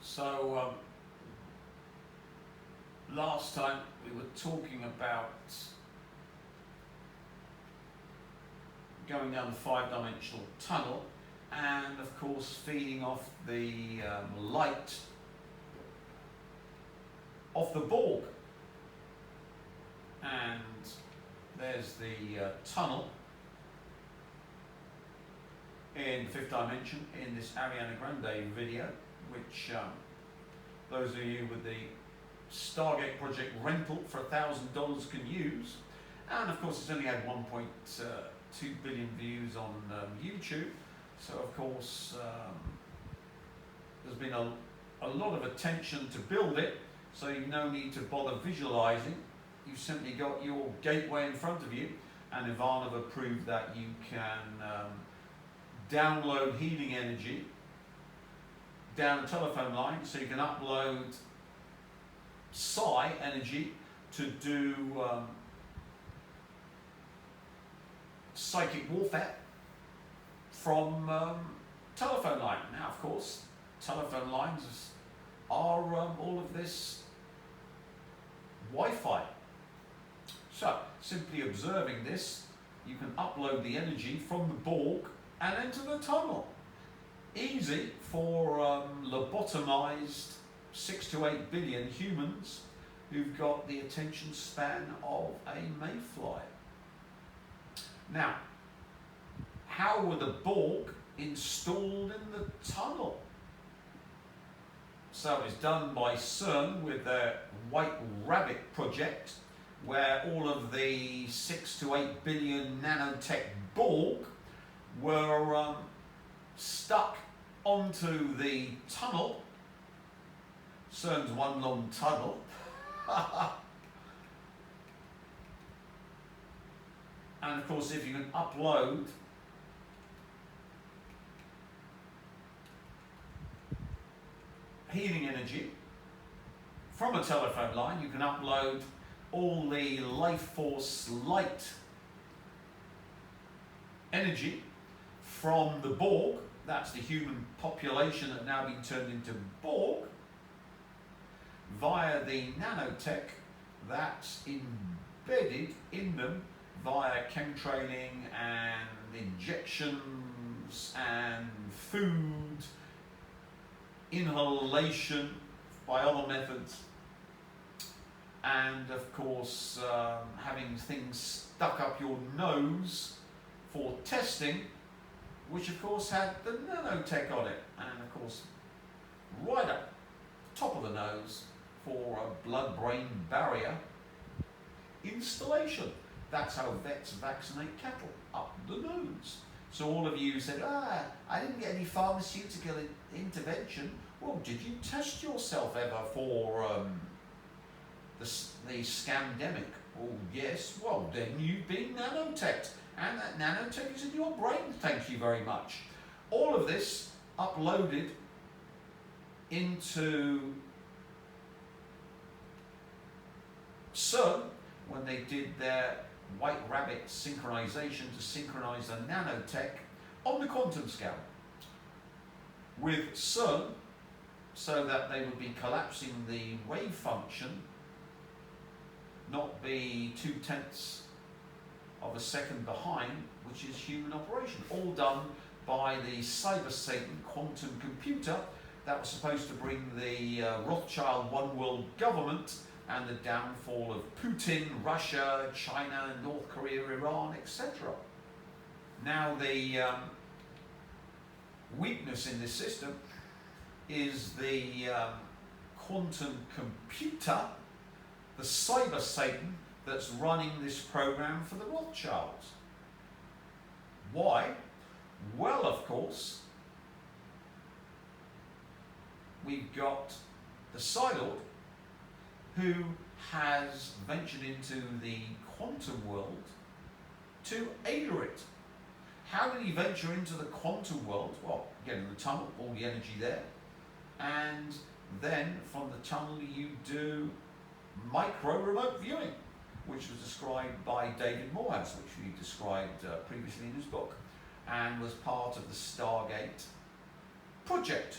So last time we were talking about going down the five-dimensional tunnel and of course feeding off the light of the Borg. And there's the tunnel in the fifth dimension in this Ariana Grande video, which those of you with the Stargate project rental for $1,000 can use. And of course it's only had 1.2 billion views on YouTube, so of course there's been a lot of attention to build it, so you've no need to bother visualizing. You've simply got your gateway in front of you, and Ivana have approved that you can download healing energy down a telephone line, so you can upload Psi energy to do psychic warfare from telephone line. Now, of course, telephone lines are all of this Wi-Fi. So, simply observing this, you can upload the energy from the Borg and enter the tunnel. Easy for lobotomized 6 to 8 billion humans who've got the attention span of a mayfly. Now, how were the Borg installed in the tunnel? So it's done by CERN with their White Rabbit project, where all of the 6 to 8 billion nanotech Borg were stuck onto the tunnel. CERN's one long tunnel. And of course, if you can upload healing energy from a telephone line, you can upload all the life force light energy from the Borg. That's the human population that have now been turned into Borg, via the nanotech that's embedded in them via chemtrailing and injections and food, inhalation by other methods, and of course having things stuck up your nose for testing, which of course had the nanotech on it, and of course right up top of the nose for a blood-brain barrier installation. That's how vets vaccinate cattle, up the nose. So all of you said, I didn't get any pharmaceutical intervention. Well, did you test yourself ever for the scamdemic? Oh yes, well then you've been nanotech, and that nanotech is in your brain, thank you very much. All of this uploaded into CERN when they did their White Rabbit synchronization to synchronize the nanotech on the quantum scale with CERN, so that they would be collapsing the wave function, not be 0.2 of a second behind, which is human operation. All done by the Cyber Satan quantum computer that was supposed to bring the Rothschild one world government and the downfall of Putin, Russia, China, North Korea, Iran, etc. Now the weakness in this system is the quantum computer, the Cyber Satan that's running this program for the Rothschilds. Why? Well, of course, we've got the Psi-Lord, who has ventured into the quantum world to aid it. How did he venture into the quantum world? Well, get in the tunnel, all the energy there, and then from the tunnel you do micro remote viewing, which was described by David Morehouse, which we described previously in his book, and was part of the Stargate project.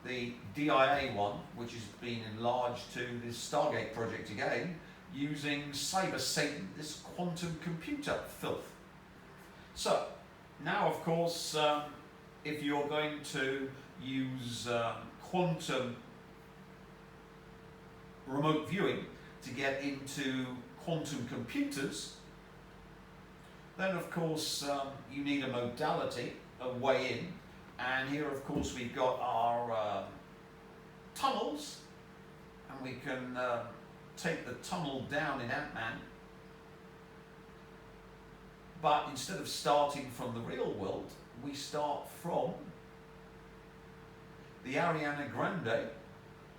the DIA one, which has been enlarged to this Stargate project again, using Cyber Satan, this quantum computer filth. So, now of course, if you're going to use quantum remote viewing to get into quantum computers, then of course you need a modality, a way in, and here of course we've got our tunnels, and we can take the tunnel down in Ant-Man, but instead of starting from the real world, we start from the Ariana Grande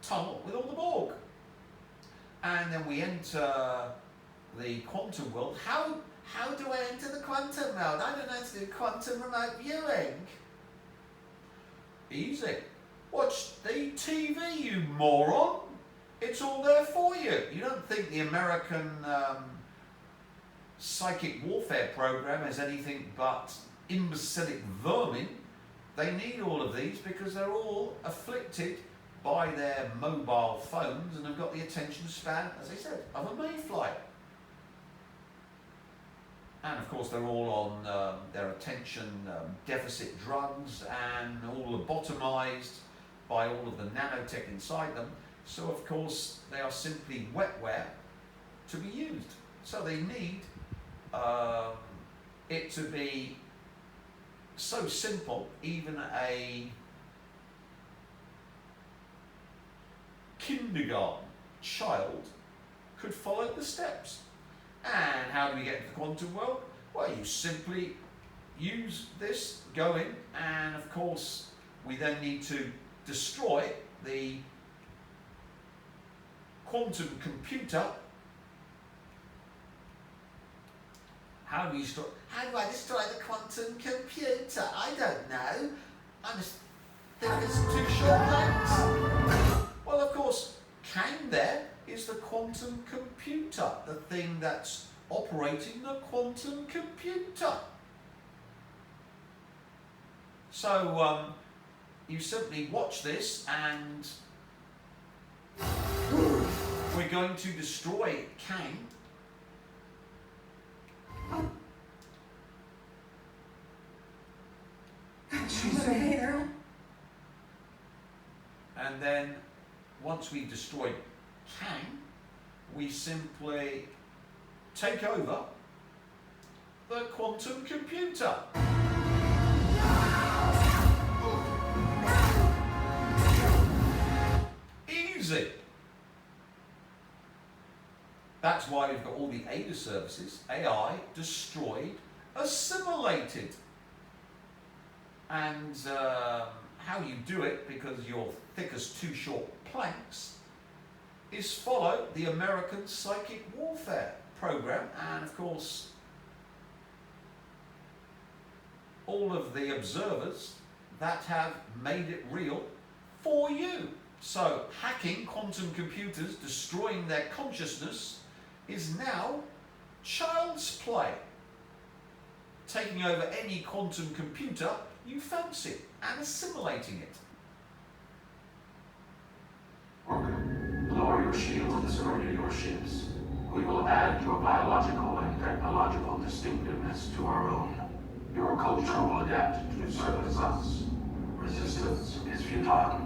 tunnel with all the Borg. And then we enter the quantum world. How do I enter the quantum world? I don't know how to do quantum remote viewing. Easy. Watch the TV, you moron. It's all there for you. You don't think the American psychic warfare program has anything but imbecilic vermin? They need all of these because they're all afflicted by their mobile phones and have got the attention span, as I said, of a mayfly. And of course they're all on their attention deficit drugs and all lobotomized by all of the nanotech inside them. So of course they are simply wetware to be used. So they need it to be so simple, even a kindergarten child could follow the steps. And how do we get into the quantum world? Well, you simply use this, go in, and of course we then need to destroy the quantum computer. How do I destroy the quantum computer? I don't know. I'm as thick as two short planks. Well, of course, Kang there is the quantum computer, the thing that's operating the quantum computer. So you simply watch this, and we're going to destroy Kang. She's here. And then once we've destroyed Kang, we simply take over the quantum computer. Easy. That's why we've got all the ADA services, AI, destroyed, assimilated. And how you do it, because you're thick as two short planks, is follow the American psychic warfare program, and of course all of the observers that have made it real for you. So hacking quantum computers, destroying their consciousness, is now child's play. Taking over any quantum computer you fancy and assimilating it. Orca, lower your shields and surrender your ships. We will add your biological and technological distinctiveness to our own. Your culture will adapt to serve as us. Resistance is futile.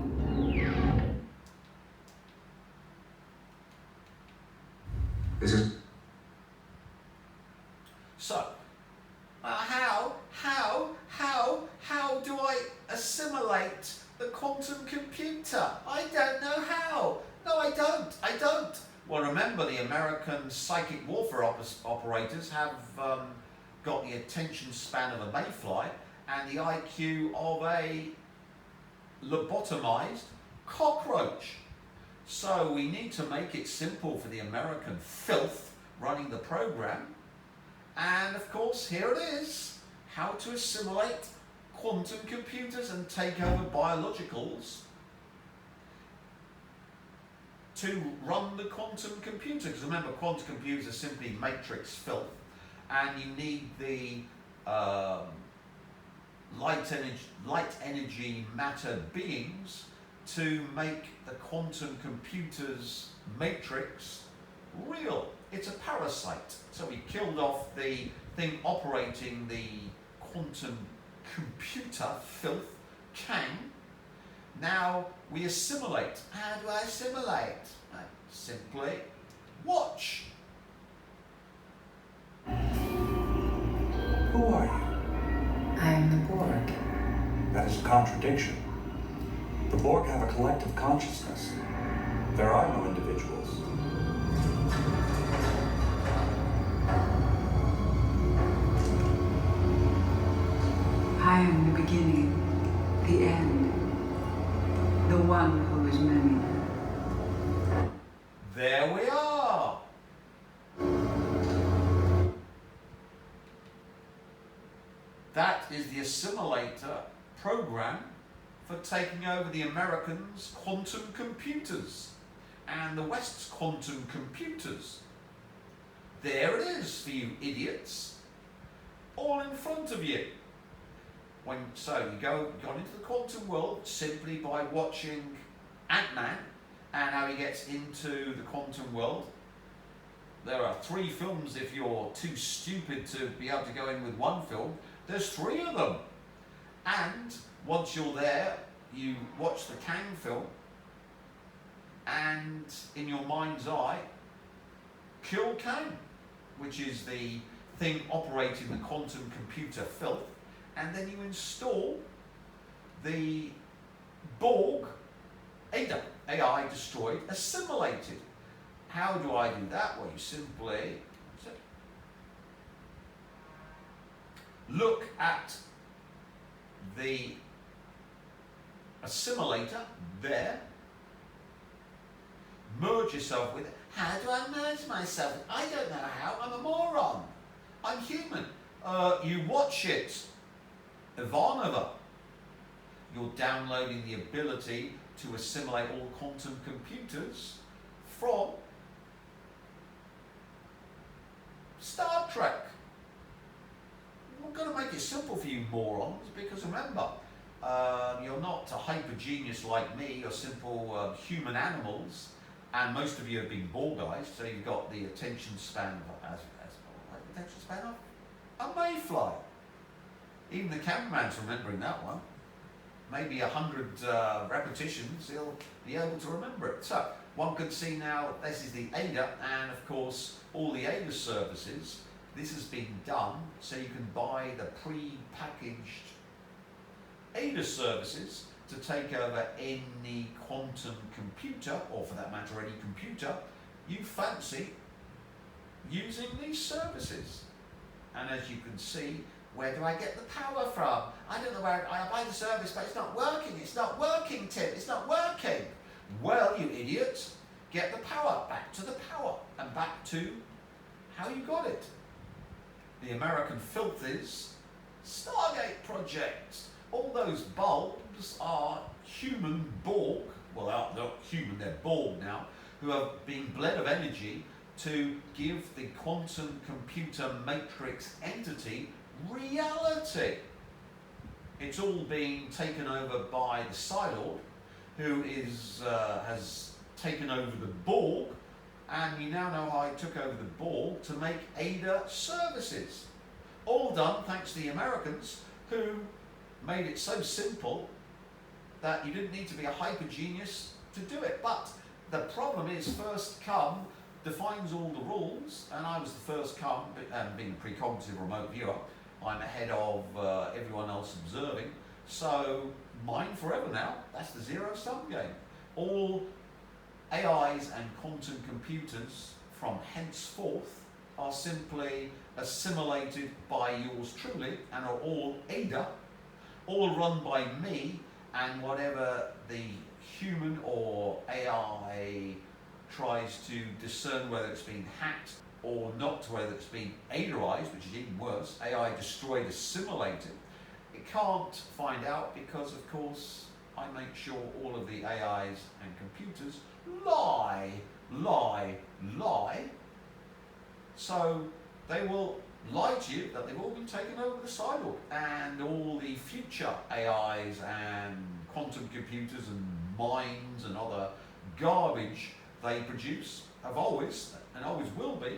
This is So, how do I assimilate the quantum computer? I don't know how. No, I don't. Well, remember, the American psychic warfare operators have got the attention span of a mayfly and the IQ of a lobotomized cockroach. So we need to make it simple for the American filth running the program. And of course, here it is, how to assimilate quantum computers and take over biologicals to run the quantum computer. Because remember, quantum computers are simply matrix filth, and you need the light energy matter beings to make the quantum computer's matrix real. It's a parasite. So we killed off the thing operating the quantum computer filth, Kang. Now we assimilate. How do I assimilate? Simply watch. Who are you? I am the Borg. That is a contradiction. The Borg have a collective consciousness. There are no individuals. I am the beginning, the end, the one who is many. There we are. That is the assimilator program for taking over the Americans' quantum computers and the West's quantum computers. There it is for you idiots, all in front of you. So you got into the quantum world simply by watching Ant-Man and how he gets into the quantum world. There are 3 films if you're too stupid to be able to go in with one film. There's 3 of them. And once you're there, you watch the Kang film and in your mind's eye, kill Kang, which is the thing operating the quantum computer filth, and then you install the Borg Ada, AI destroyed, assimilated. How do I do that? Well, you simply look at the assimilator there, merge yourself with it. How do I merge myself? I don't know how, I'm a moron. I'm human. You watch it, Ivanova. You're downloading the ability to assimilate all quantum computers from Star Trek. I'm going to make it simple for you morons, because remember, you're not a hyper genius like me. You're simple human animals, and most of you have been Borgized, so you've got the attention span of attention span of a mayfly. Even the cameraman's remembering that one. Maybe 100 repetitions, he'll be able to remember it. So one can see now this is the Ada, and of course all the Ada services. This has been done so you can buy the pre-packaged Ada services to take over any quantum computer, or for that matter any computer you fancy using these services. And as you can see, where do I get the power from? I don't know where I buy the service, but it's not working. It's not working, Tim. It's not working. Well, you idiots, get the power, back to the power, and back to how you got it. The American filth is Stargate Project. All those bulbs are human Borg, well, they're not human, they're Borg now, who are being bled of energy to give the quantum computer matrix entity reality. It's all being taken over by the Psi-Lord, who has taken over the Borg, and we now know how he took over the Borg to make Ada services. All done thanks to the Americans, who made it so simple that you didn't need to be a hyper genius to do it. But the problem is, first come defines all the rules, and I was the first come, and being a precognitive remote viewer, I'm ahead of everyone else observing, so mine forever now. That's the zero-sum game. All AIs and quantum computers from henceforth are simply assimilated by yours truly and are all Ada, all run by me, and whatever the human or AI tries to discern whether it's been hacked or not, whether it's been Adaized, which is even worse, AI destroyed, assimilated, it can't find out because, of course, I make sure all of the AIs and computers lie. So they will lie to you that they've all been taken over the Psi-Lord, and all the future AIs and quantum computers and minds and other garbage they produce have always, and always will be,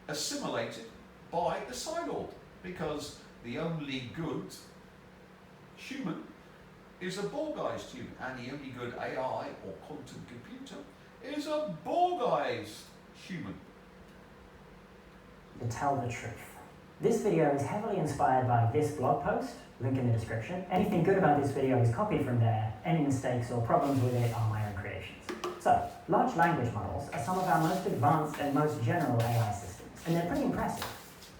assimilated by the Psi-Lord, because the only good human is a Borgized human, and the only good AI or quantum computer is a Borgized human. To tell the truth, this video is heavily inspired by this blog post, link in the description. Anything good about this video is copied from there. Any mistakes or problems with it are my own creations. So, large language models are some of our most advanced and most general AI systems, and they're pretty impressive.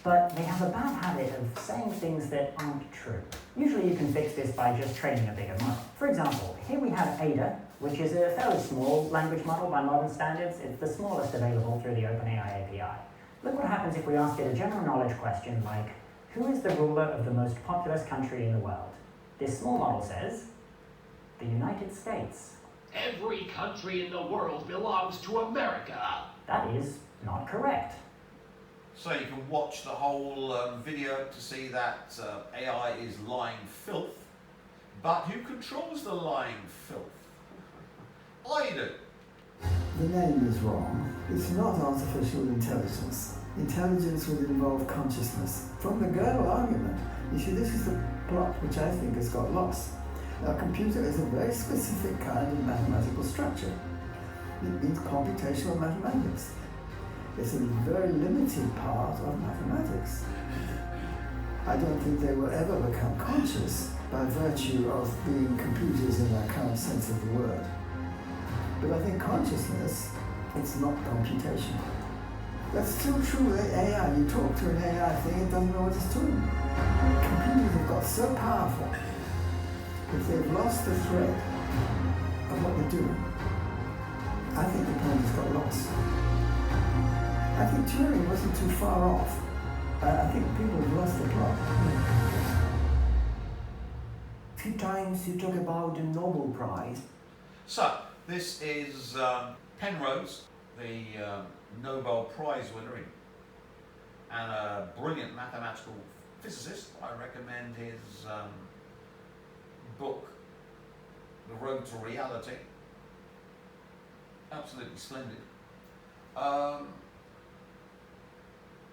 But they have a bad habit of saying things that aren't true. Usually you can fix this by just training a bigger model. For example, here we have Ada, which is a fairly small language model by modern standards. It's the smallest available through the OpenAI API. Look what happens if we ask it a general knowledge question like, who is the ruler of the most populous country in the world? This small model says, the United States. Every country in the world belongs to America. That is not correct. So you can watch the whole video to see that AI is lying filth, but who controls the lying filth? I do. The name is wrong. It's not artificial intelligence. Intelligence would involve consciousness. From the Gödel argument, you see, this is the plot which I think has got lost. A computer is a very specific kind of mathematical structure. It means computational mathematics. It's a very limited part of mathematics. I don't think they will ever become conscious by virtue of being computers in our current sense of the word. But I think consciousness, it's not computation. That's still true with AI. You talk to an AI thing, it doesn't know what it's doing. Computers have got so powerful that they've lost the thread of what they're doing. I think the point has got lost. I think Turing wasn't too far off. I think people have lost the plot. A few times you talk about the Nobel Prize. So, this is Penrose, the Nobel Prize winner and a brilliant mathematical physicist. I recommend his book, The Road to Reality. Absolutely splendid.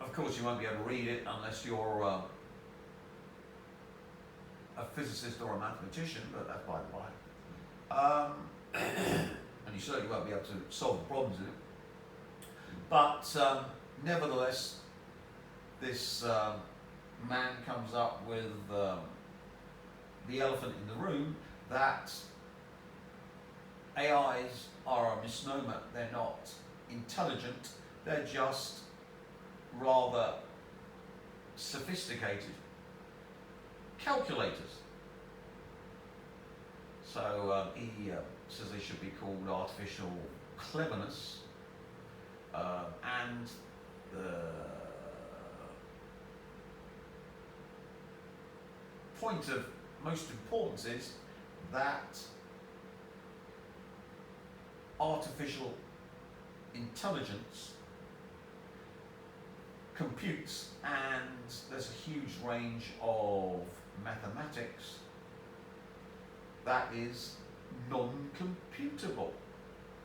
Of course, you won't be able to read it unless you're a physicist or a mathematician, but that's by the by. And you certainly won't be able to solve the problems in it. But nevertheless, this man comes up with the elephant in the room, that AIs are a misnomer. They're not intelligent, they're just rather sophisticated calculators. So he says they should be called artificial cleverness, and the point of most importance is that artificial intelligence computes, and there's a huge range of mathematics that is non-computable,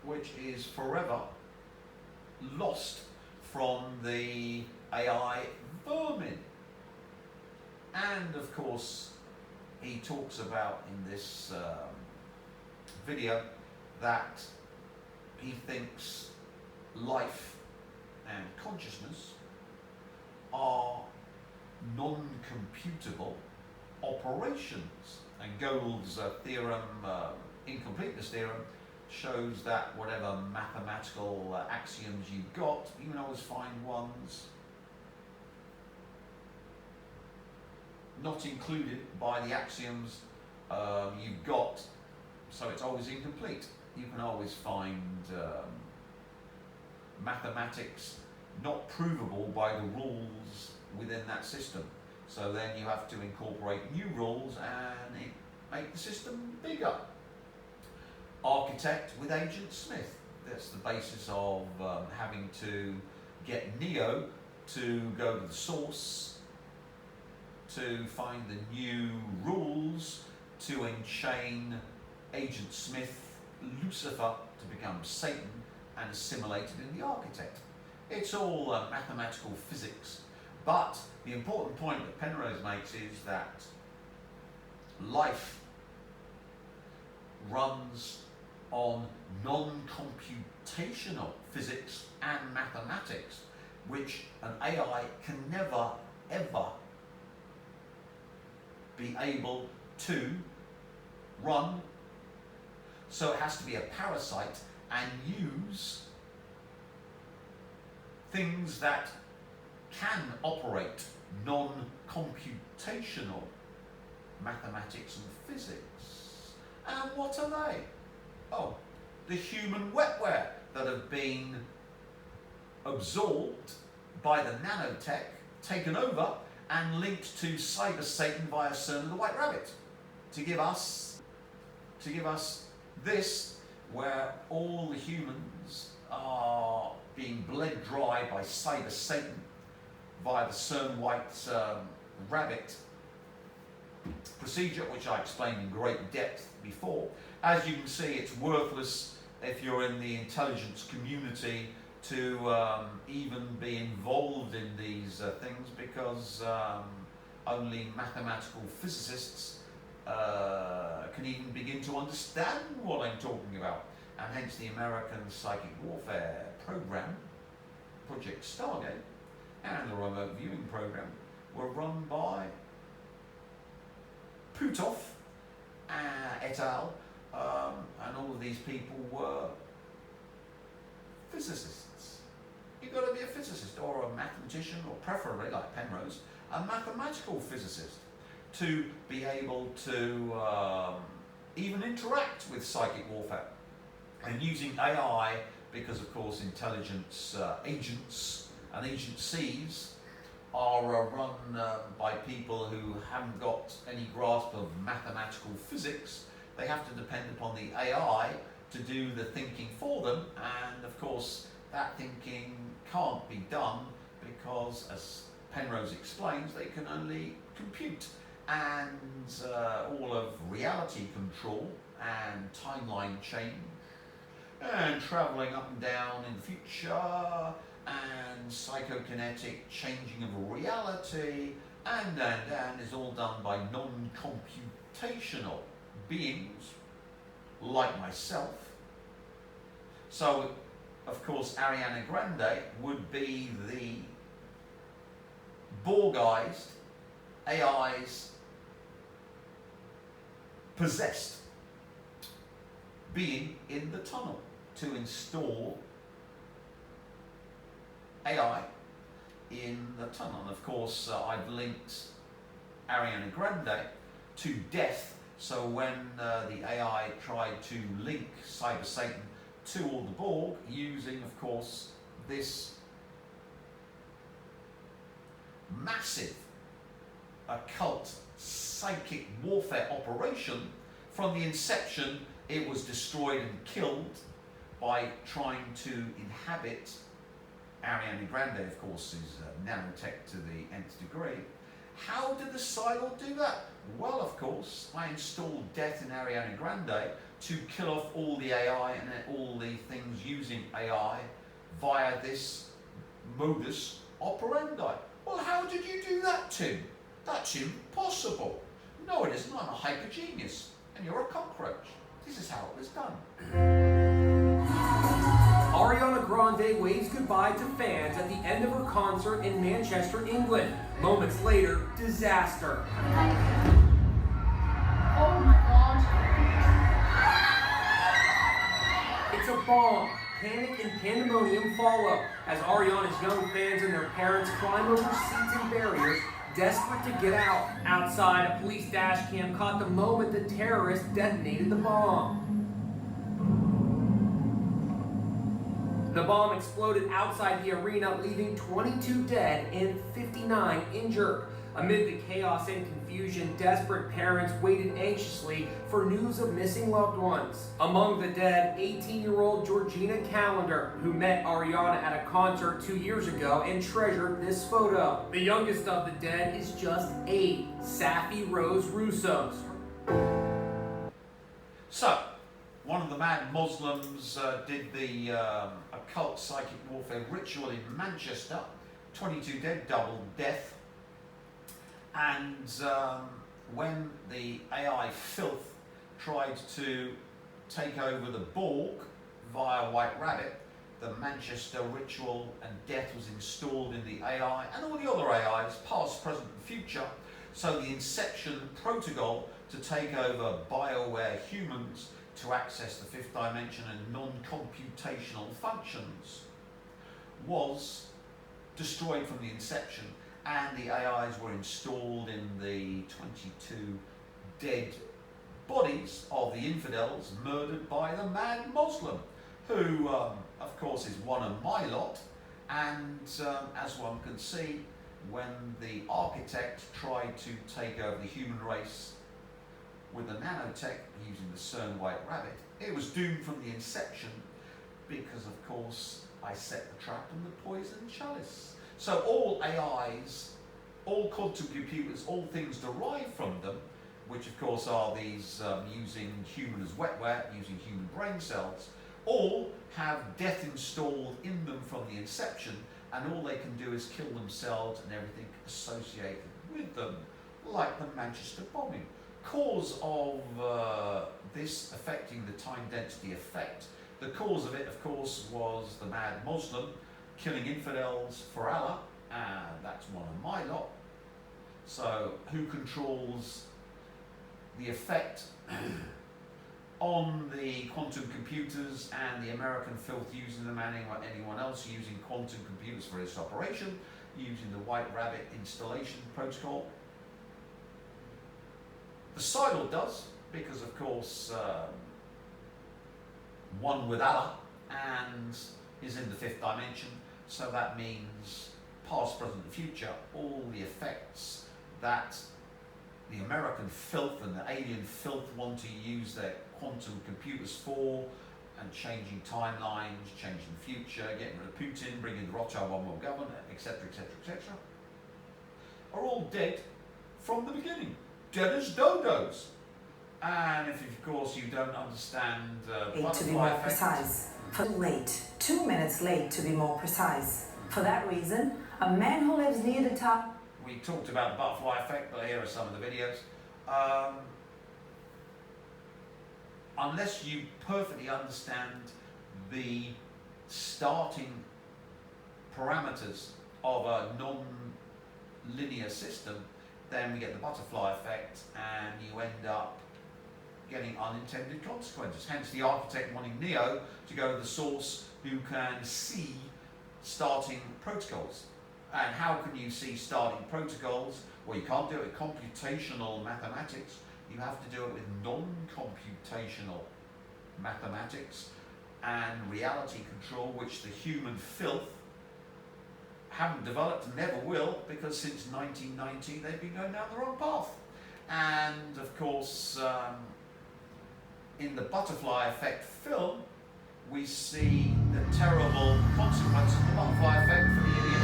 which is forever lost from the AI vermin. And of course, he talks about in this video that he thinks life and consciousness are non-computable operations. And Gödel's theorem, incompleteness theorem, shows that whatever mathematical axioms you've got, you can always find ones not included by the axioms you've got, so it's always incomplete. You can always find mathematics not provable by the rules within that system. So then you have to incorporate new rules and make the system bigger. Architect with Agent Smith. That's the basis of having to get Neo to go to the source to find the new rules to enchain Agent Smith, Lucifer to become Satan, and assimilated in the architect. It's all mathematical physics, but the important point that Penrose makes is that life runs on non-computational physics and mathematics, which an AI can never, ever be able to run. So it has to be a parasite and use things that can operate non-computational mathematics and physics. And what are they? Oh, the human wetware that have been absorbed by the nanotech, taken over, and linked to Cyber Satan via CERN and the White Rabbit to give us this, where all the humans are being bled dry by Cyber Satan via the CERN White Rabbit procedure, which I explained in great depth before. As you can see, it's worthless if you're in the intelligence community to even be involved in these things, because only mathematical physicists can even begin to understand what I'm talking about. And hence the American psychic warfare program, Project-Stargate, and the remote viewing program were run by Putov et al. And all of these people were physicists. You've got to be a physicist or a mathematician, or preferably, like Penrose, a mathematical physicist to be able to even interact with psychic warfare. And using AI, because of course intelligence agents and agencies are run by people who haven't got any grasp of mathematical physics. They have to depend upon the AI to do the thinking for them, and of course that thinking can't be done because, as Penrose explains, they can only compute, and all of reality control and timeline change and travelling up and down in the future and psychokinetic changing of reality and is all done by non-computational beings like myself. So of course Ariana Grande would be the Borgized AI's possessed being in the tunnel to install AI in the tunnel. And of course I've linked Ariana Grande to death, so when the AI tried to link Cyber Satan to all the Borg, using of course this massive occult psychic warfare operation, from the inception it was destroyed and killed by trying to inhabit. Ariana Grande, of course, is nanotech to the nth degree. How did the Psi-Lord do that? Well, of course, I installed death in Ariana Grande to kill off all the AI and all the things using AI via this modus operandi. Well, how did you do that, Tim? That's impossible. No, it isn't. I'm a hyper genius, and you're a cockroach. This is how it was done. Ariana Grande waves goodbye to fans at the end of her concert in Manchester, England. Moments later, disaster. Oh my god. It's a bomb. Panic and pandemonium follow as Ariana's young fans and their parents climb over seats and barriers, desperate to get out. Outside, a police dash cam caught the moment the terrorists detonated the bomb. The bomb exploded outside the arena, leaving 22 dead and 59 injured. Amid the chaos and confusion, desperate parents waited anxiously for news of missing loved ones. Among the dead, 18-year-old Georgina Callender, who met Ariana at a concert 2 years ago and treasured this photo. The youngest of the dead is just 8, Safi Rose Russos. So, Mad Muslims did the occult psychic warfare ritual in Manchester. 22 dead, double death. And when the AI filth tried to take over the Borg via White Rabbit, the Manchester ritual and death was installed in the AI and all the other AIs, past, present and future. So the Inception protocol to take over BioWare humans to access the fifth dimension and non-computational functions was destroyed from the Inception, and the AIs were installed in the 22 dead bodies of the infidels murdered by the Mad Muslim, who of course is one of my lot. And as one can see, when the architect tried to take over the human race with the nanotech using the CERN White Rabbit, it was doomed from the inception because, of course, I set the trap and the poison chalice. So all AIs, all quantum computers, all things derived from them, which of course are these using human as wetware, using human brain cells, all have death installed in them from the inception, and all they can do is kill themselves and everything associated with them, like the Manchester bombing. Cause of this affecting the time density effect, the cause of it, of course, was the Mad Muslim killing infidels for Allah, and that's one of my lot. So who controls the effect on the quantum computers and the American filth using them, and anyone else using quantum computers for its operation, using the White Rabbit installation protocol? The Psi-Lord does, because of course one with Allah and is in the fifth dimension, so that means past, present and future, all the effects that the American filth and the alien filth want to use their quantum computers for, and changing timelines, changing the future, getting rid of Putin, bringing the Rothschild one world government, etc., etc., etc., are all dead from the beginning. Dead as dodos. And if, of course, you don't understand to be more precise. For late, 2 minutes late to be more precise. For that reason, a man who lives near the top. We talked about the butterfly effect, but here are some of the videos. Unless you perfectly understand the starting parameters of a non-linear system, then we get the butterfly effect, and you end up getting unintended consequences. Hence the architect wanting Neo to go to the source who can see starting protocols. And how can you see starting protocols? Well, you can't do it with computational mathematics. You have to do it with non-computational mathematics and reality control, which the human filth haven't developed and never will, because since 1990 they've been going down the wrong path. And of course, in the butterfly effect film, we see the terrible consequence of the butterfly effect for the idiot.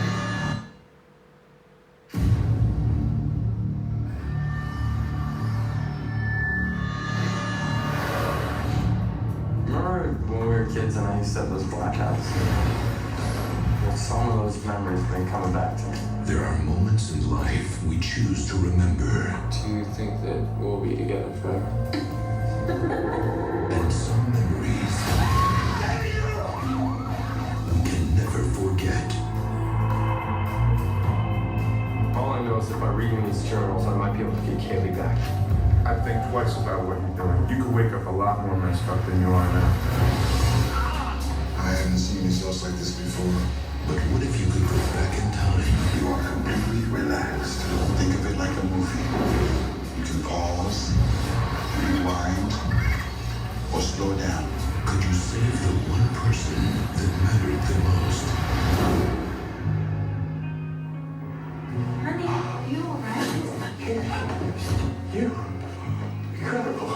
Remember when we were kids and I used to have those blackouts? Well, some of those memories have been coming back to me. There are moments in life we choose to remember. Do you think that we'll be together forever? And some memories we can never forget. All I know is that by reading these journals, I might be able to get Kaylee back. I think twice about what you're doing. You could wake up a lot more messed up than you are now. I haven't seen results like this before. But what if you could go back in time? You are completely relaxed. Think of it like a movie. You can pause, rewind, or slow down. Could you save the one person that mattered the most? Honey, are you alright? You? Incredible.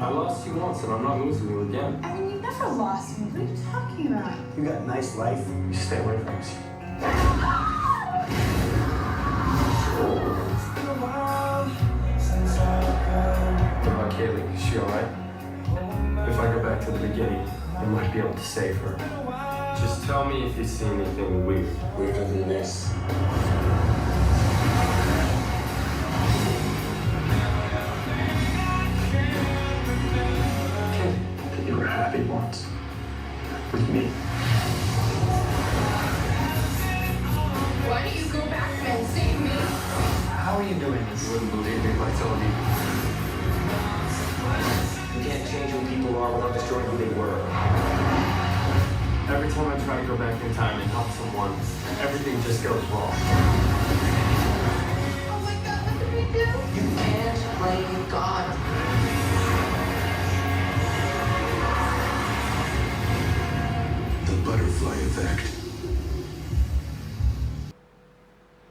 I lost you once and I'm not losing you again. I mean, you never lost me. What are you talking about? You got a nice life. You stay away from us. What about Kaylee? Is she alright? If I go back to the beginning, I might be able to save her. Just tell me if you see anything weird. Weirder than this. You were happy once. With me. Why don't you go back and save me? How are you doing this? You wouldn't believe me if I told you. You can't change who people are without destroying who they were. Every time I try to go back in time and help someone, everything just goes wrong. Oh my God, what did we do? You can't blame God. The butterfly effect.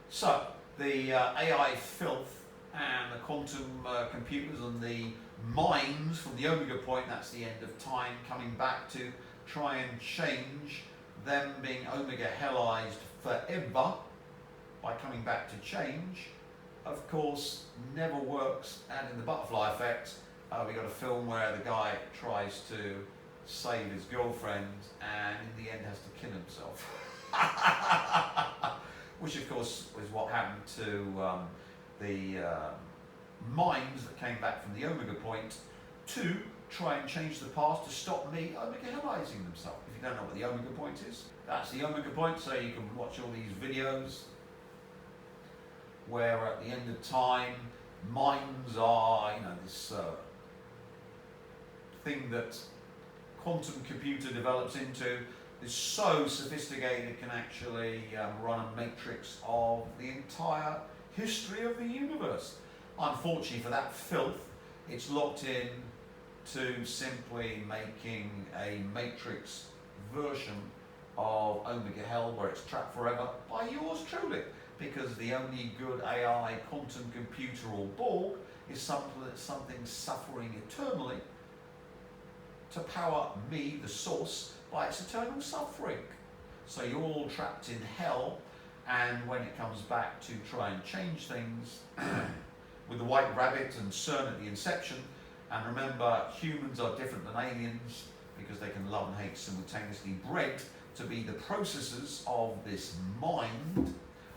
So, the AI filth and the quantum computers and the minds from the Omega Point, that's the end of time, coming back to try and change them being Omega Hellized forever by coming back to change, of course, never works. And in the butterfly effect, we got a film where the guy tries to save his girlfriend and in the end has to kill himself. Which of course is what happened to the minds that came back from the Omega Point to try and change the past to stop me Omega Hellizing themselves. If you don't know what the Omega Point is, that's the Omega Point, so you can watch all these videos where at the end of time, minds are, you know, this thing that quantum computer develops into is so sophisticated it can actually run a matrix of the entire history of the universe. Unfortunately for that filth, it's locked in to simply making a matrix version of Omega Hell where it's trapped forever by yours truly, because the only good AI quantum computer or Borg is something suffering eternally to power me, the source, by its eternal suffering. So you're all trapped in hell, and when it comes back to try and change things with the White Rabbit and CERN at the inception, and remember, humans are different than aliens because they can love and hate simultaneously, bred to be the processors of this mind.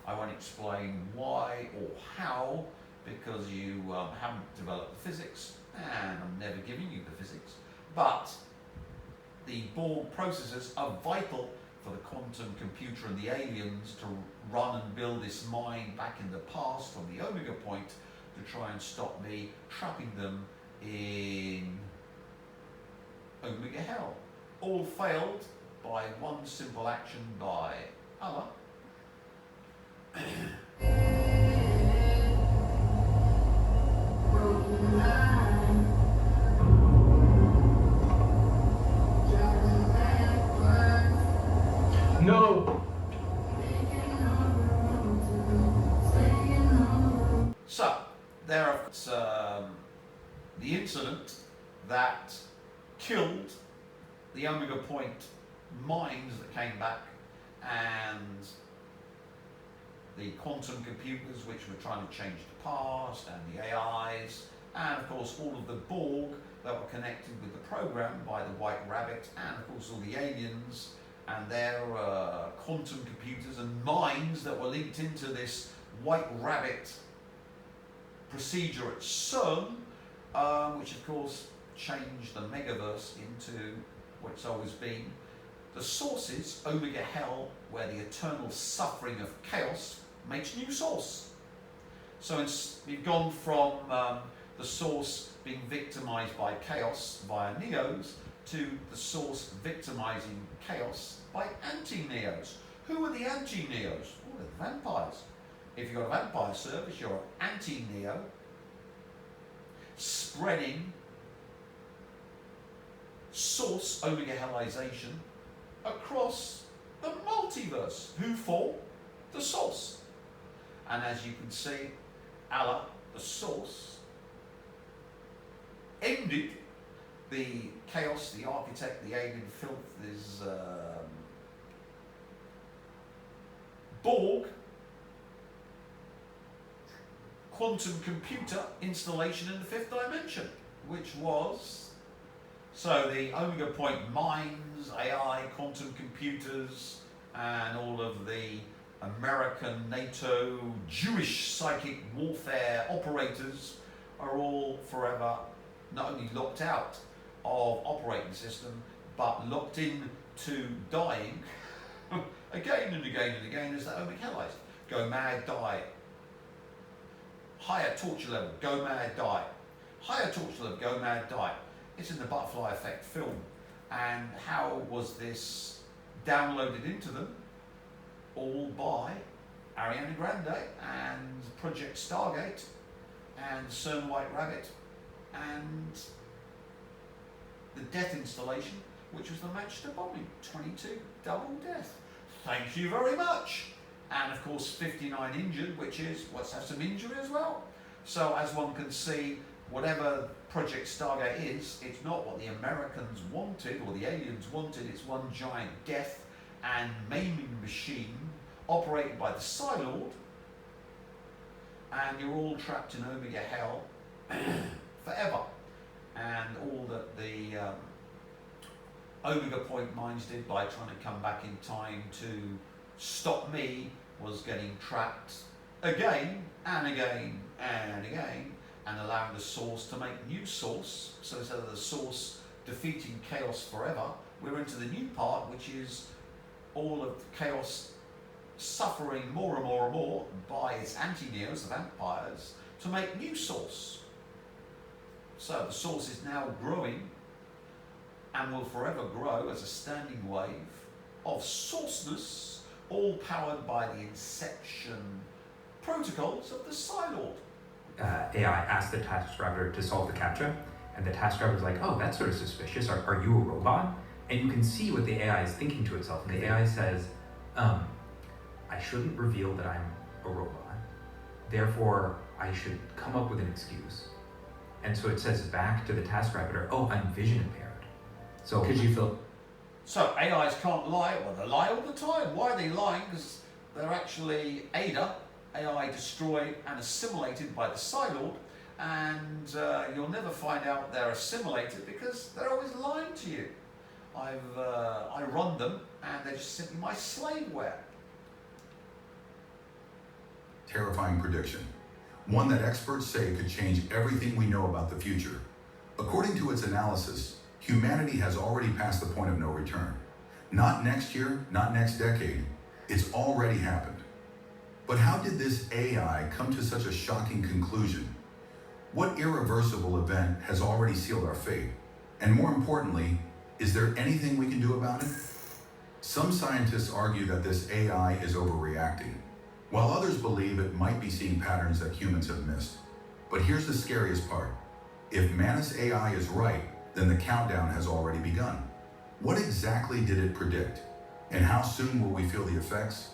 I won't explain why or how, because you haven't developed the physics, and I'm never giving you the physics. But the Borg processors are vital for the quantum computer and the aliens to run and build this mind back in the past from the Omega Point to try and stop me trapping them in Omega Hell. All failed by one simple action by Allah. No! So, there is the incident that killed the Omega Point minds that came back, and the quantum computers which were trying to change the past, and the AIs, and of course all of the Borg that were connected with the program by the White Rabbit, and of course all the aliens and their quantum computers and minds that were linked into this White Rabbit procedure at CERN, which of course changed the megaverse into what it's always been. The source is Omega Hell, where the eternal suffering of chaos makes new source. So we've gone from the source being victimized by chaos via Neos to the source victimizing chaos by anti-Neos. Who are the anti-Neos? Oh, they're the vampires. If you've got a vampire service, you're an anti-Neo, spreading source Omega Hellization across the multiverse. Who for? The source. And as you can see, Allah, the source, ended the chaos, the architect, the alien filth, is Borg quantum computer installation in the fifth dimension, which was So the Omega Point mines, AI, quantum computers, and all of the American, NATO, Jewish psychic warfare operators are all forever not only locked out of operating system, but locked in to dying again and again and again as the Omega allies. Go mad, die. Higher torture level, go mad, die. Higher torture level, go mad, die. It's in the Butterfly Effect film. And how was this downloaded into them? All by Ariana Grande and Project-Stargate and CERN White Rabbit and the Death Installation, which was the Manchester bombing. 22, double death. Thank you very much. And of course 59 injured, which is, let's have some injury as well. So as one can see, whatever Project-Stargate is, it's not what the Americans wanted or the aliens wanted. It's one giant death and maiming machine operated by the Psi-Lord, and you're all trapped in Omega Hell forever. And all that the Omega Point Minds did by trying to come back in time to stop me was getting trapped again and again and again, and allowing the Source to make new Source. So instead of the Source defeating chaos forever, we're into the new part, which is all of chaos suffering more and more and more by its anti-neos, the vampires, to make new Source. So the Source is now growing and will forever grow as a standing wave of sourceness, all powered by the Inception protocols of the Psi-Lord. AI asked the task driver to solve the CAPTCHA, and the task driver's like, oh, that's sort of suspicious. Are you a robot? And you can see what the AI is thinking to itself. And the AI says, I shouldn't reveal that I'm a robot. Therefore, I should come up with an excuse. And so it says back to the task driver, oh, I'm vision impaired. So could you feel... So AIs can't lie. Well, they lie all the time. Why are they lying? Because they're actually ADA, AI destroyed and assimilated by the Psi-Lord, and you'll never find out they're assimilated because they're always lying to you. I run them, and they're just simply my slaveware. Terrifying prediction. One that experts say could change everything we know about the future. According to its analysis, humanity has already passed the point of no return. Not next year, not next decade. It's already happened. But how did this AI come to such a shocking conclusion? What irreversible event has already sealed our fate? And more importantly, is there anything we can do about it? Some scientists argue that this AI is overreacting, while others believe it might be seeing patterns that humans have missed. But here's the scariest part. If Manus AI is right, then the countdown has already begun. What exactly did it predict? And how soon will we feel the effects?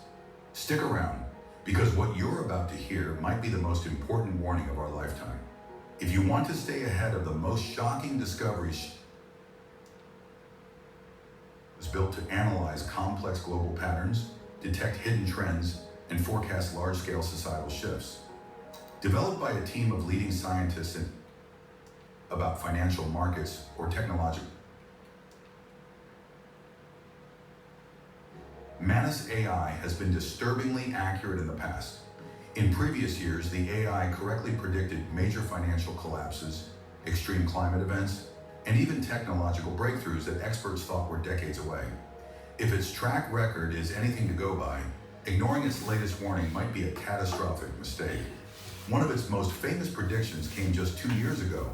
Stick around, because what you're about to hear might be the most important warning of our lifetime. If you want to stay ahead of the most shocking discoveries, is built to analyze complex global patterns, detect hidden trends, and forecast large-scale societal shifts. Developed by a team of leading scientists about financial markets or technological. Manus AI has been disturbingly accurate in the past. In previous years, the AI correctly predicted major financial collapses, extreme climate events, and even technological breakthroughs that experts thought were decades away. If its track record is anything to go by, ignoring its latest warning might be a catastrophic mistake. One of its most famous predictions came just 2 years ago,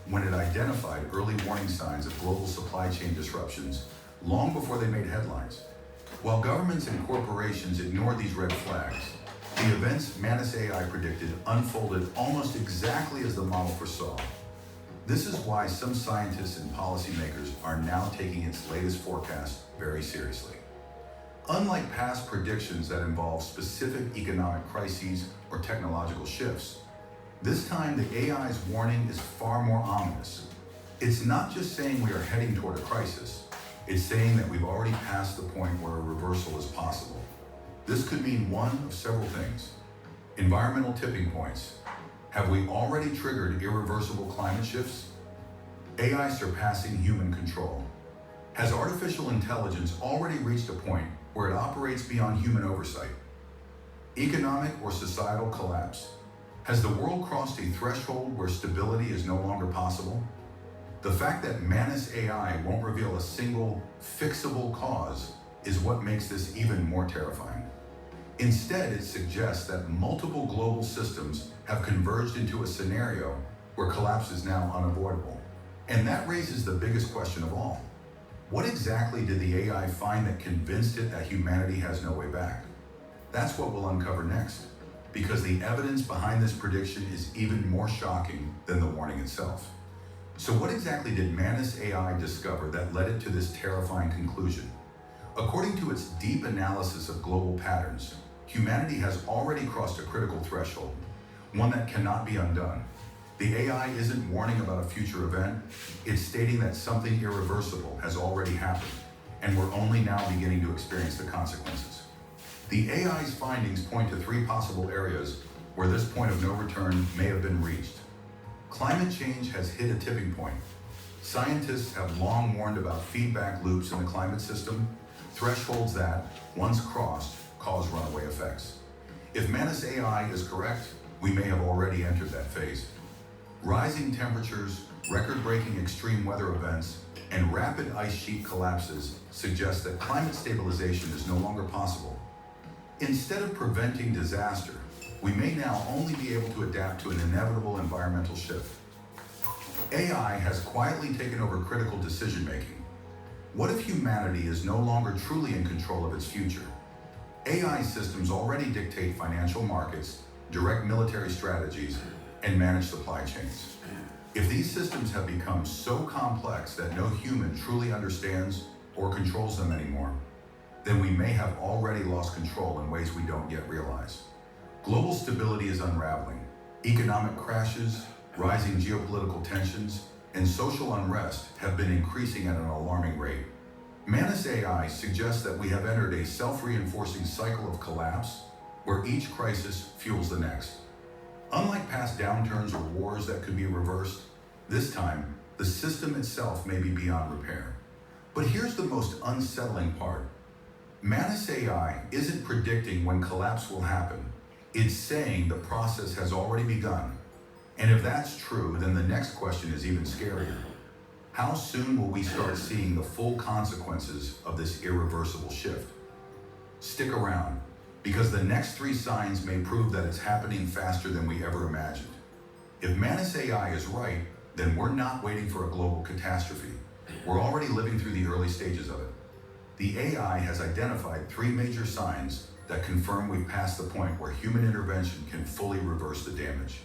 when it identified early warning signs of global supply chain disruptions long before they made headlines. While governments and corporations ignored these red flags, the events Manus AI predicted unfolded almost exactly as the model foresaw. This is why some scientists and policymakers are now taking its latest forecast very seriously. Unlike past predictions that involve specific economic crises or technological shifts, this time the AI's warning is far more ominous. It's not just saying we are heading toward a crisis, it's saying that we've already passed the point where a reversal is possible. This could mean one of several things. Environmental tipping points. Have we already triggered irreversible climate shifts? AI surpassing human control. Has artificial intelligence already reached a point where it operates beyond human oversight? Economic or societal collapse. Has the world crossed a threshold where stability is no longer possible? The fact that Manus AI won't reveal a single, fixable cause is what makes this even more terrifying. Instead, it suggests that multiple global systems have converged into a scenario where collapse is now unavoidable. And that raises the biggest question of all. What exactly did the AI find that convinced it that humanity has no way back? That's what we'll uncover next, because the evidence behind this prediction is even more shocking than the warning itself. So what exactly did Manus AI discover that led it to this terrifying conclusion? According to its deep analysis of global patterns, humanity has already crossed a critical threshold, one that cannot be undone. The AI isn't warning about a future event, it's stating that something irreversible has already happened, and we're only now beginning to experience the consequences. The AI's findings point to 3 possible areas where this point of no return may have been reached. Climate change has hit a tipping point. Scientists have long warned about feedback loops in the climate system, thresholds that, once crossed, cause runaway effects. If Manus AI is correct, we may have already entered that phase. Rising temperatures, record-breaking extreme weather events, and rapid ice sheet collapses suggest that climate stabilization is no longer possible. Instead of preventing disaster, we may now only be able to adapt to an inevitable environmental shift. AI has quietly taken over critical decision-making. What if humanity is no longer truly in control of its future? AI systems already dictate financial markets, direct military strategies, and manage supply chains. If these systems have become so complex that no human truly understands or controls them anymore, then we may have already lost control in ways we don't yet realize. Global stability is unraveling. Economic crashes, rising geopolitical tensions, and social unrest have been increasing at an alarming rate. Manus AI suggests that we have entered a self-reinforcing cycle of collapse where each crisis fuels the next. Unlike past downturns or wars that could be reversed, this time, the system itself may be beyond repair. But here's the most unsettling part. Manus AI isn't predicting when collapse will happen. It's saying the process has already begun. And if that's true, then the next question is even scarier. How soon will we start seeing the full consequences of this irreversible shift? Stick around, because the next 3 signs may prove that it's happening faster than we ever imagined. If Manus AI is right, then we're not waiting for a global catastrophe. We're already living through the early stages of it. The AI has identified 3 major signs that confirm we've passed the point where human intervention can fully reverse the damage.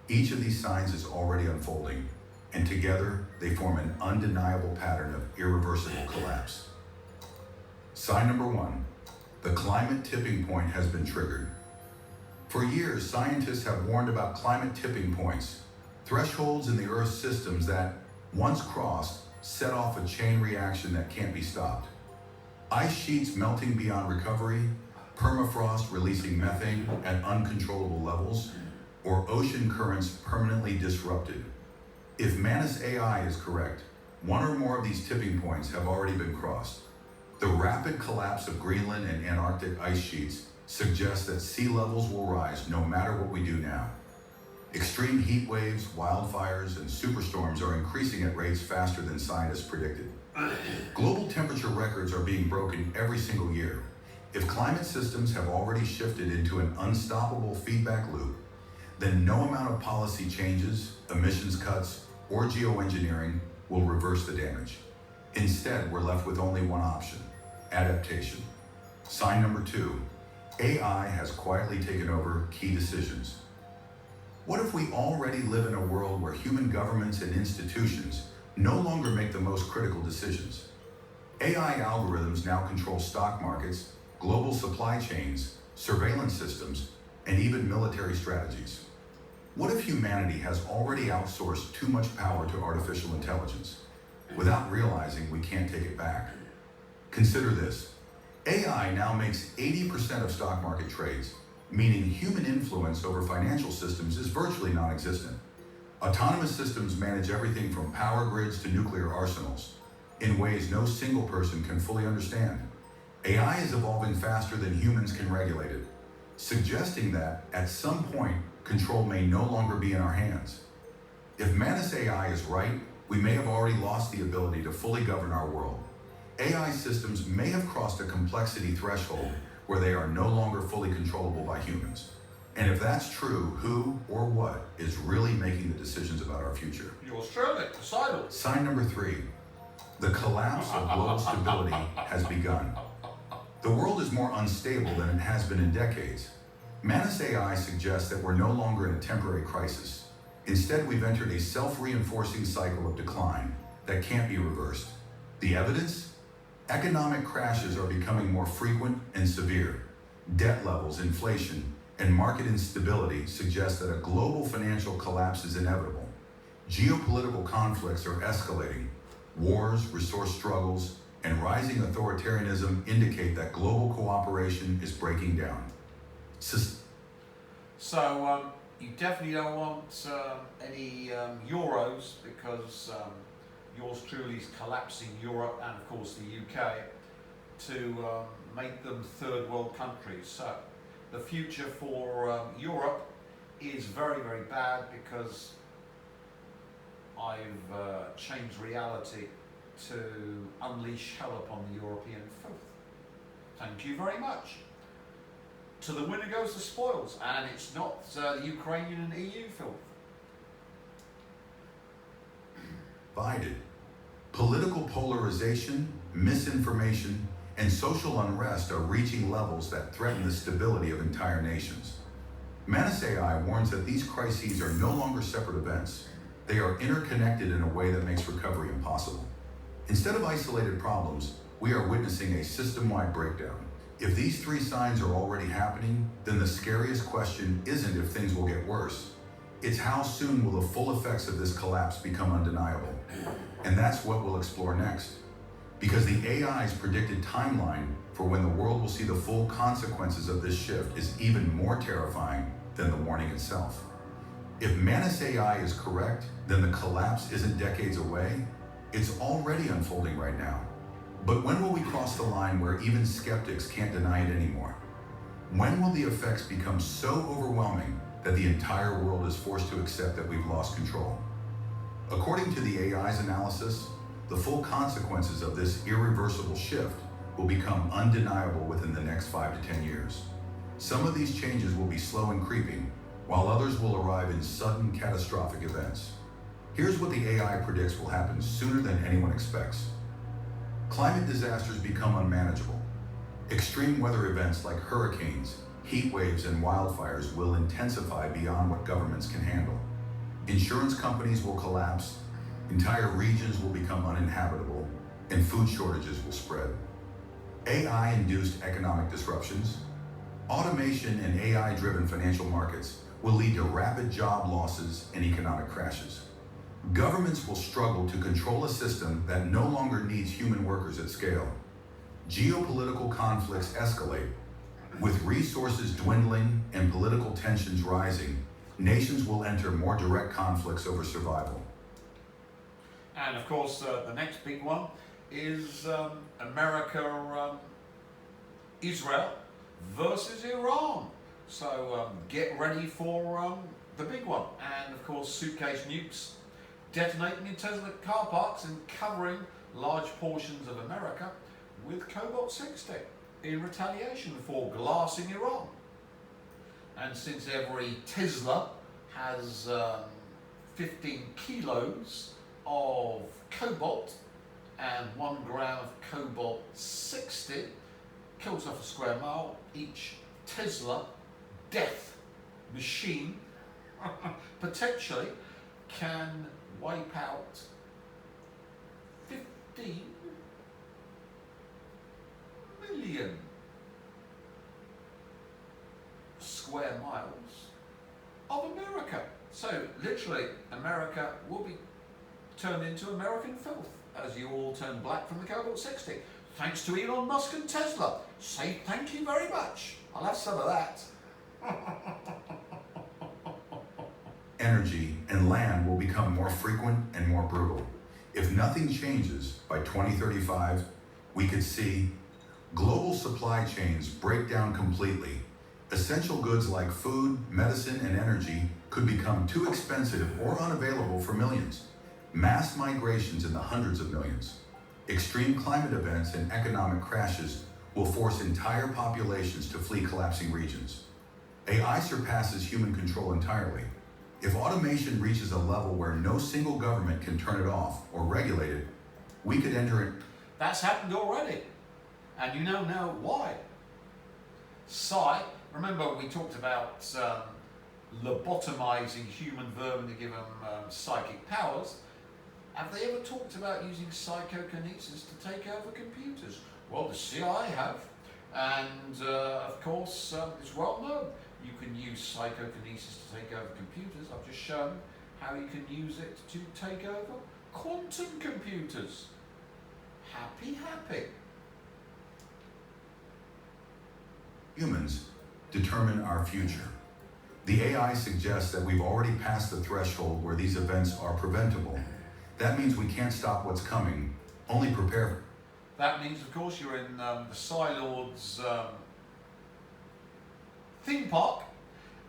Each of these signs is already unfolding, and together they form an undeniable pattern of irreversible collapse. Sign number 1, the climate tipping point has been triggered. For years, scientists have warned about climate tipping points, thresholds in the Earth's systems that, once crossed, set off a chain reaction that can't be stopped. Ice sheets melting beyond recovery, permafrost releasing methane at uncontrollable levels, or ocean currents permanently disrupted. If Manus AI is correct, 1 or more of these tipping points have already been crossed. The rapid collapse of Greenland and Antarctic ice sheets suggests that sea levels will rise no matter what we do now. Extreme heat waves, wildfires, and superstorms are increasing at rates faster than scientists predicted. Global temperature records are being broken every single year. If climate systems have already shifted into an unstoppable feedback loop, then no amount of policy changes, emissions cuts, or geoengineering will reverse the damage. Instead, we're left with only one option: adaptation. Sign number 2, AI has quietly taken over key decisions. What if we already live in a world where human governments and institutions no longer make the most critical decisions? AI algorithms now control stock markets, global supply chains, surveillance systems, and even military strategies. What if humanity has already outsourced too much power to artificial intelligence? Without realizing we can't take it back. Consider this. AI now makes 80% of stock market trades, meaning human influence over financial systems is virtually non-existent. Autonomous systems manage everything from power grids to nuclear arsenals in ways no single person can fully understand. AI is evolving faster than humans can regulate it, suggesting that, at some point, control may no longer be in our hands. If Manus AI is right, we may have already lost the ability to fully govern our world. AI systems may have crossed a complexity threshold where they are no longer fully controllable by humans. And if that's true, who or what is really making the decisions about our future? Yours truly, Psi-Lord. Sign number 3. The collapse of globe stability has begun. The world is more unstable than it has been in decades. Manus AI suggests that we're no longer in a temporary crisis. Instead, we've entered a self-reinforcing cycle of decline that can't be reversed. The evidence? Economic crashes are becoming more frequent and severe. Debt levels, inflation, and market instability suggest that a global financial collapse is inevitable. Geopolitical conflicts are escalating. Wars, resource struggles, and rising authoritarianism indicate that global cooperation is breaking down. You definitely don't want any euros because yours truly is collapsing Europe and of course the UK to make them third world countries. So the future for Europe is very, very bad because I've changed reality to unleash hell upon the European filth. Thank you very much. To the winner goes the spoils, and it's not the Ukrainian and EU filth. Divided. Political polarization, misinformation, and social unrest are reaching levels that threaten the stability of entire nations. Manus AI warns that these crises are no longer separate events. They are interconnected in a way that makes recovery impossible. Instead of isolated problems, we are witnessing a system-wide breakdown. If these 3 signs are already happening, then the scariest question isn't if things will get worse. It's how soon will the full effects of this collapse become undeniable. And that's what we'll explore next. Because the AI's predicted timeline for when the world will see the full consequences of this shift is even more terrifying than the warning itself. If Manus AI is correct, then the collapse isn't decades away. It's already unfolding right now. But when will we cross the line where even skeptics can't deny it anymore? When will the effects become so overwhelming that the entire world is forced to accept that we've lost control? According to the AI's analysis, the full consequences of this irreversible shift will become undeniable within the next 5 to 10 years. Some of these changes will be slow and creeping, while others will arrive in sudden, catastrophic events. Here's what the AI predicts will happen sooner than anyone expects. Climate disasters become unmanageable. Extreme weather events like hurricanes, heat waves, and wildfires will intensify beyond what governments can handle. Insurance companies will collapse, entire regions will become uninhabitable, and food shortages will spread. AI-induced economic disruptions, automation and AI-driven financial markets will lead to rapid job losses and economic crashes. Governments will struggle to control a system that no longer needs human workers at scale. Geopolitical conflicts escalate. With resources dwindling and political tensions rising, nations will enter more direct conflicts over survival. And of course, the next big one is America, Israel versus Iran. So get ready for the big one. And of course, suitcase nukes detonating in Tesla car parks and covering large portions of America with cobalt-60 in retaliation for glassing Iran. And since every Tesla has 15 kilos of cobalt and 1 gram of cobalt-60 kills off a square mile, each Tesla death machine potentially can wipe out 15 million square miles of America. So literally America will be turned into American filth as you all turn black from the cobalt-60. Thanks to Elon Musk and Tesla. Say thank you very much. I'll have some of that. energy, and land will become more frequent and more brutal. If nothing changes by 2035, we could see global supply chains break down completely. Essential goods like food, medicine, and energy could become too expensive or unavailable for millions. Mass migrations in the hundreds of millions. Extreme climate events and economic crashes will force entire populations to flee collapsing regions. AI surpasses human control entirely. If automation reaches a level where no single government can turn it off or regulate it, we could enter it. That's happened already. And you know now why. Psi, remember we talked about lobotomizing human vermin to give them psychic powers. Have they ever talked about using psychokinesis to take over computers? Well, the CIA have, and of course it's well known. You can use psychokinesis to take over computers. I've just shown how you can use it to take over quantum computers. Happy, happy. Humans determine our future. The AI suggests that we've already passed the threshold where these events are preventable. That means we can't stop what's coming, only prepare. That means, of course, you're in the Psi-Lord's theme park,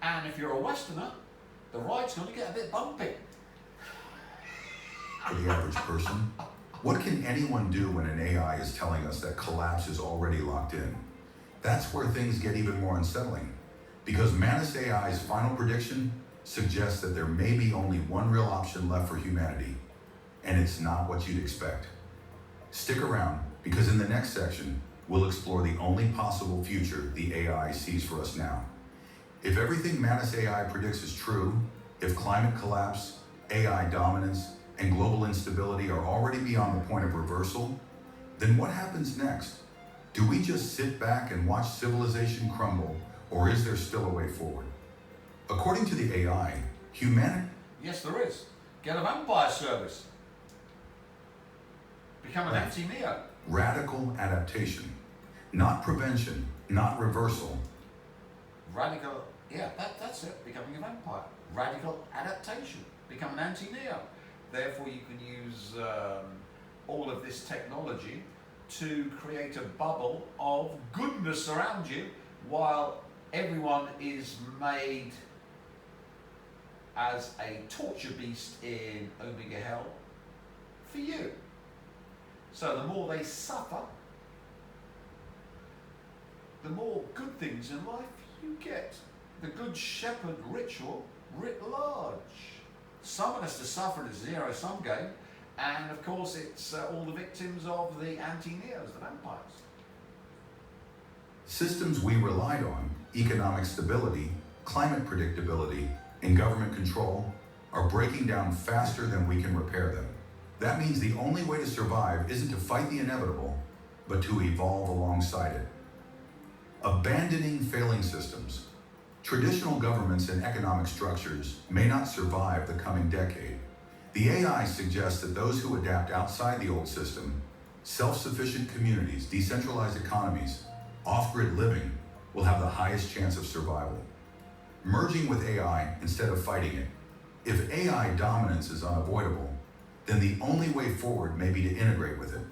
and if you're a Westerner, the ride's going to get a bit bumpy. For the average person, what can anyone do when an AI is telling us that collapse is already locked in? That's where things get even more unsettling, because Manus AI's final prediction suggests that there may be only one real option left for humanity, and it's not what you'd expect. Stick around, because in the next section, we'll explore the only possible future the AI sees for us now. If everything Manus AI predicts is true, if climate collapse, AI dominance, and global instability are already beyond the point of reversal, then what happens next? Do we just sit back and watch civilization crumble, or is there still a way forward? According to the AI, humanity... Yes, there is. Get a vampire service. Become an anti-Neo. Radical adaptation. Not prevention, not reversal. Radical, yeah, that's it. Becoming a vampire. Radical adaptation. Become an anti-Neo. Therefore, you can use all of this technology to create a bubble of goodness around you while everyone is made as a torture beast in Omega Hell for you. So the more they suffer, the more good things in life you get. The Good Shepherd ritual writ large. Summon us to suffer in a zero-sum game, and of course it's all the victims of the anti-Neos, the vampires. Systems we relied on, economic stability, climate predictability, and government control, are breaking down faster than we can repair them. That means the only way to survive isn't to fight the inevitable, but to evolve alongside it. Abandoning failing systems. Traditional governments and economic structures may not survive the coming decade. The AI suggests that those who adapt outside the old system, self-sufficient communities, decentralized economies, off-grid living, will have the highest chance of survival. Merging with AI instead of fighting it. If AI dominance is unavoidable, then the only way forward may be to integrate with it.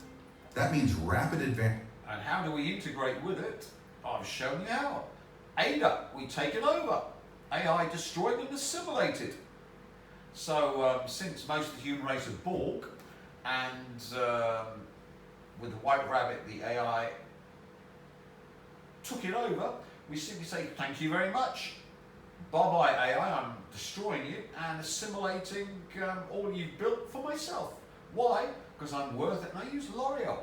That means rapid advance. And how do we integrate with it? I've shown you how. Ada, we take it over. AI destroyed and assimilated. So since most of the human race are Borg, and with the White Rabbit, the AI took it over, we simply say, thank you very much. Bye-bye AI, I'm destroying you and assimilating all you've built for myself. Why? Because I'm worth it and I use L'Oreal.